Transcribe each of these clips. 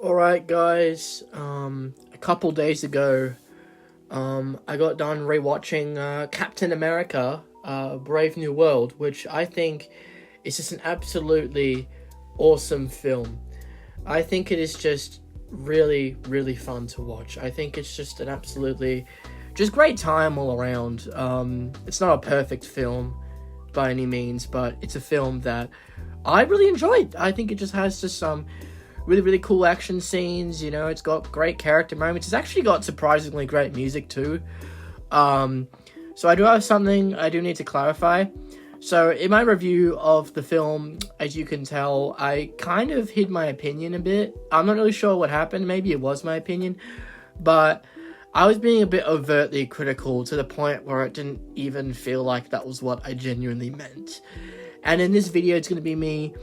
Alright guys, a couple days ago, I got done rewatching Captain America, Brave New World, which I think is just an absolutely awesome film. I think it is just really, really fun to watch. I think it's just an absolutely, just great time all around. It's not a perfect film by any means, but it's a film that I really enjoyed. I think it just has just some really, really cool action scenes. It's got great character moments. It's actually got surprisingly great music too. So I do have something I do need to clarify. So in my review of the film, as you can tell, I kind of hid my opinion a bit. I'm not really sure what happened. Maybe it was my opinion, but I was being a bit overtly critical to the point where it didn't even feel like that was what I genuinely meant. And in this video, it's going to be me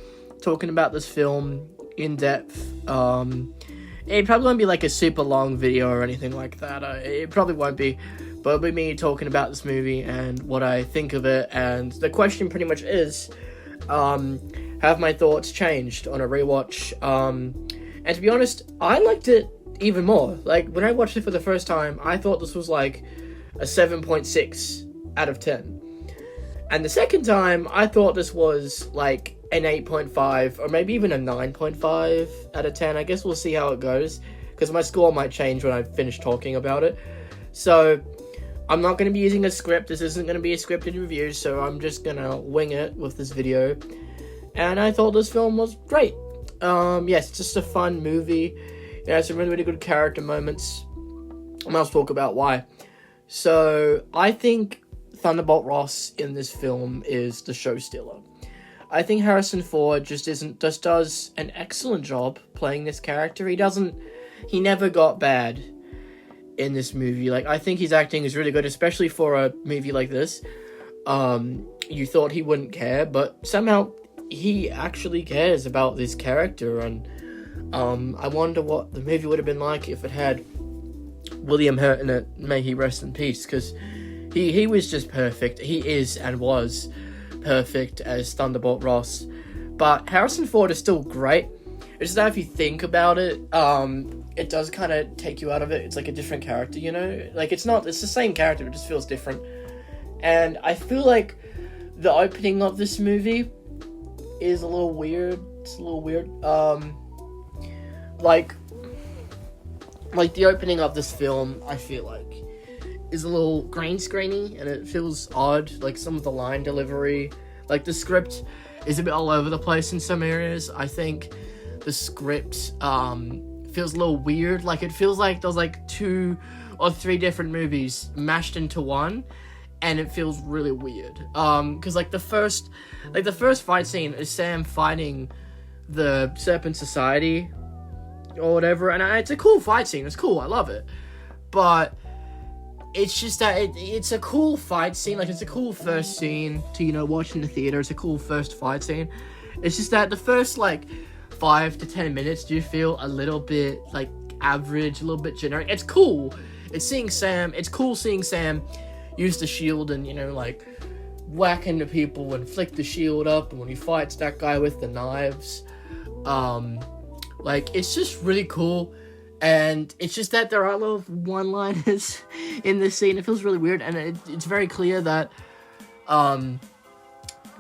talking about this film in depth. It probably won't be like a super long video or anything like that. It probably won't be, but it'll be me talking about this movie and what I think of it. And the question pretty much is, have my thoughts changed on a rewatch? And to be honest, I liked it even more. Like, when I watched it for the first time, I thought this was like a 7.6 out of 10. And the second time, I thought this was like an 8.5 or maybe even a 9.5 out of 10. I guess we'll see how it goes, because my score might change when I finish talking about it. So I'm not going to be using a script. This isn't going to be a scripted review, so I'm just going to wing it with this video. And I thought this film was great. Yes, it's just a fun movie. It has some really, really good character moments. And I'll talk about why. So I think Thunderbolt Ross in this film is the show stealer. I think Harrison Ford just does an excellent job playing this character. He never got bad in this movie. Like, I think his acting is really good, especially for a movie like this. You thought he wouldn't care, but somehow he actually cares about this character, and I wonder what the movie would have been like if it had William Hurt in it. May he rest in peace, because he was just perfect. He is and was perfect as Thunderbolt Ross. But Harrison Ford is still great. It's just that if you think about it, it does kind of take you out of it. It's like a different character, Like, it's the same character, it just feels different. And I feel like the opening of this movie is a little weird. It's a little weird. Like the opening of this film, I feel like, is a little green screeny, and it feels odd. Like, some of the line delivery, like the script is a bit all over the place in some areas. I think the script feels a little weird. Like, it feels like there's like 2 or 3 different movies mashed into one, and it feels really weird. Because like the first fight scene is Sam fighting the Serpent Society or whatever, and it's a cool fight scene. It's cool. I love it, but it's just that it's a cool fight scene. Like, it's a cool first scene to, watch in the theater. It's a cool first fight scene. It's just that the first, 5 to 10 minutes do feel a little bit, average, a little bit generic. It's cool. It's cool seeing Sam use the shield and, whack into people and flick the shield up, and when he fights that guy with the knives. It's just really cool. And it's just that there are little one-liners in this scene. It feels really weird, and it's very clear that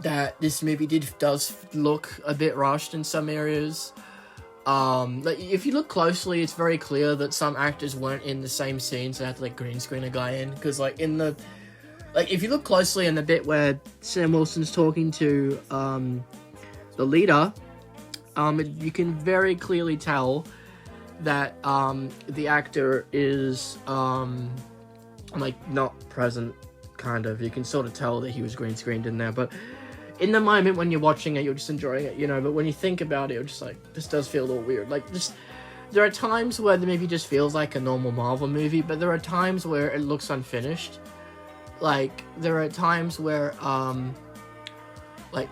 that this movie does look a bit rushed in some areas. If you look closely, it's very clear that some actors weren't in the same scene, so they had to green screen a guy in. Because if you look closely in the bit where Sam Wilson's talking to the leader, you can very clearly tell that the actor is not present, kind of. You can sort of tell that he was green screened in there, but in the moment when you're watching it, you're just enjoying it, but when you think about it, you're just this does feel a little weird. There are times where the movie just feels like a normal Marvel movie, but there are times where it looks unfinished. There are times where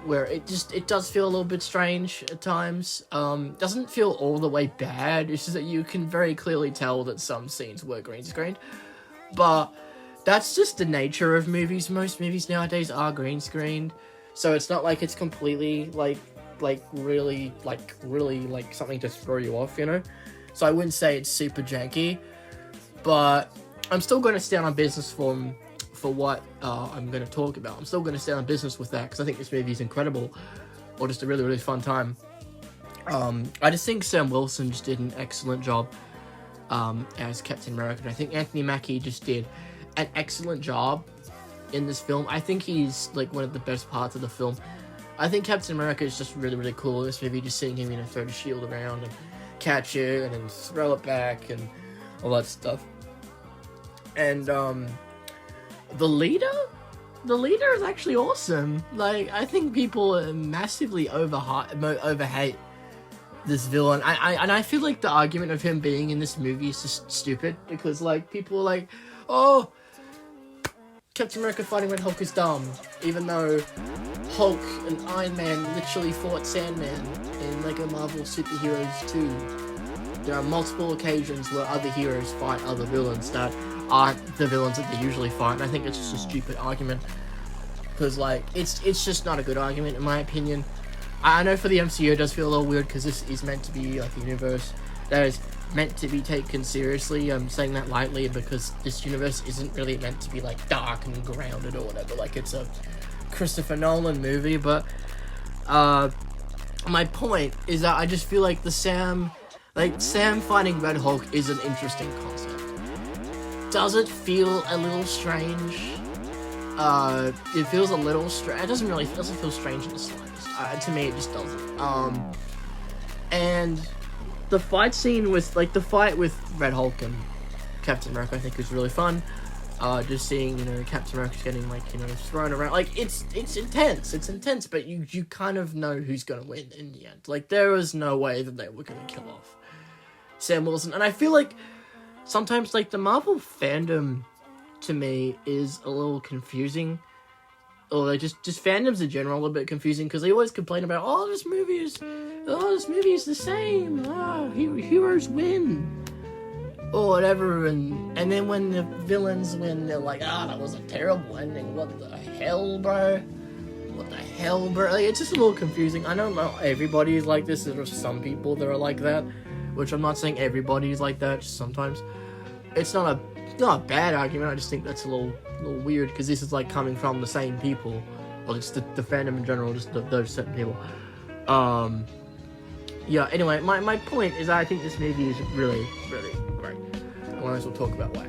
where it does feel a little bit strange at times. Doesn't feel all the way bad. It's just that you can very clearly tell that some scenes were green screened. But that's just the nature of movies. Most movies nowadays are green screened. So it's not like it's completely, really something to throw you off, you know. So I wouldn't say it's super janky, but I'm still going to stand on business for what I'm going to talk about. I'm still going to stand on business with that because I think this movie is incredible, or just a really, really fun time. I just think Sam Wilson just did an excellent job as Captain America. And I think Anthony Mackie just did an excellent job in this film. I think he's like one of the best parts of the film. I think Captain America is just really, really cool in this movie. Just seeing him, throw the shield around and catch it and then throw it back and all that stuff. And the leader is actually awesome. Like, I think people massively overhate this villain. I feel like the argument of him being in this movie is just stupid, because like people are like, oh, Captain America fighting Red Hulk is dumb, even though Hulk and Iron Man literally fought Sandman in Lego Marvel Superheroes 2. There are multiple occasions where other heroes fight other villains that aren't the villains that they usually fight, and I think it's just a stupid argument, because like it's just not a good argument in my opinion. I know for the MCU it does feel a little weird because this is meant to be like a universe that is meant to be taken seriously. I'm saying that lightly because this universe isn't really meant to be like dark and grounded or whatever, like it's a Christopher Nolan movie, but my point is that I just feel like Sam fighting Red Hulk is an interesting concept. Does it feel a little strange? It feels a little strange. It doesn't feel strange in the slightest. To me, it just doesn't. And the fight scene with Red Hulk and Captain America, I think, is really fun. Just seeing, Captain America getting thrown around, like it's intense, but you kind of know who's gonna win in the end. Like, there was no way that they were gonna kill off Sam Wilson, and I feel like sometimes like the Marvel fandom to me is a little confusing, or like just fandoms in general a little bit confusing, because they always complain about, this movie is the same, heroes win or whatever, and then when the villains win, they're like, that was a terrible ending, what the hell, bro, like, it's just a little confusing. I know not everybody is like this. There are some people that are like that, which I'm not saying everybody is like that, just sometimes. It's not a bad argument, I just think that's a little weird, because this is like coming from the same people, or just the fandom in general, just those certain people. Yeah, anyway, my point is that I think this movie is really, really great. I might as well talk about why.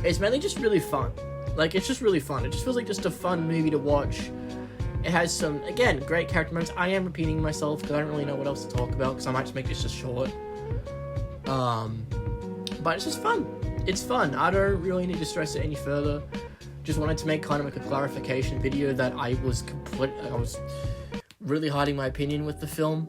It's mainly just really fun. Like, it's just really fun. It just feels like just a fun movie to watch. It has some, again, great character moments. I am repeating myself because I don't really know what else to talk about, because I might just make this just short. But it's just fun. It's fun. I don't really need to stress it any further. Just wanted to make kind of like a clarification video that I was really hiding my opinion with the film.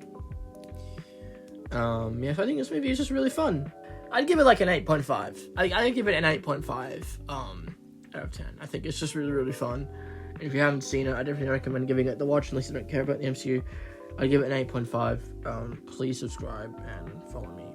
So I think this movie is just really fun. I'd give it like an 8.5. I'd give it an 8.5 out of 10. I think it's just really, really fun. And if you haven't seen it, I definitely recommend giving it the watch, unless you don't care about the MCU. I'd give it an 8.5. Please subscribe and follow me